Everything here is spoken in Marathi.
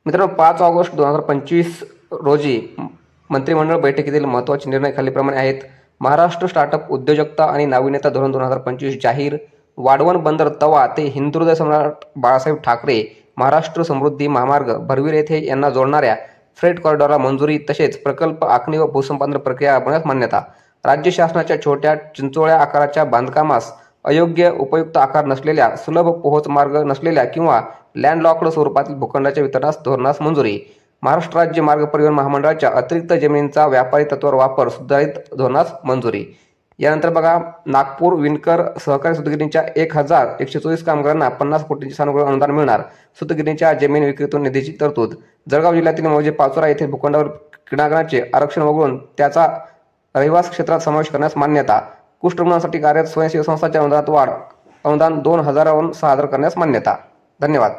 मित्रांनो 5 ऑगस्ट 2025 रोजी मंत्रिमंडळ बैठकीतील महत्त्वाचे निर्णय खालीलप्रमाणे आहेत. महाराष्ट्र स्टार्टअप उद्योजकता आणि नाविन्यता धोरण 2025 जाहीर. वाढवण बंदर तवा ते हिंदुहृदय सम्राट बाळासाहेब ठाकरे महाराष्ट्र समृद्धी महामार्ग भरवीर येथे यांना जोडणाऱ्या फ्रेट कॉरिडॉरला मंजुरी. तसेच प्रकल्प आखणी व भूसंपादन प्रक्रिया राबवण्यास मान्यता. राज्य शासनाच्या छोट्या चिंचोळ्या आकाराच्या बांधकामास अयोग्य उपयुक्त आकार नसलेल्या, सुलभ पोहोच मार्ग नसलेल्या किंवा लँडलॉक्ड स्वरूपातील भूखंडाच्या वितरणास धोरणास मंजुरी. महाराष्ट्र राज्य मार्ग परिवहन महामंडळाच्या अतिरिक्त जमिनींचा व्यापारी तत्त्वावर वापर सुधारित धोरणास मंजुरी. यानंतर बघा, नागपूर विणकर सहकारी सूतगिरणीच्या 1124 कामगारांना 50 कोटींचे सानुग्रह अनुदान मिळणार. सूतगिरणीच्या जमीन विक्रीतून निधीची तरतूद. जळगाव जिल्ह्यातील मौजे पाचोरा येथील भूखंडावर क्रीडांगणाचे आरक्षण वगळून त्याचा रहिवास क्षेत्रात समावेश करण्यास मान्यता. कुष्ठरुग्णांसाठी कार्यरत स्वयंसेवी संस्थांच्या अनुदानात वाढ. अनुदान 2000 वरून 6000 करण्यास मान्यता. धन्यवाद.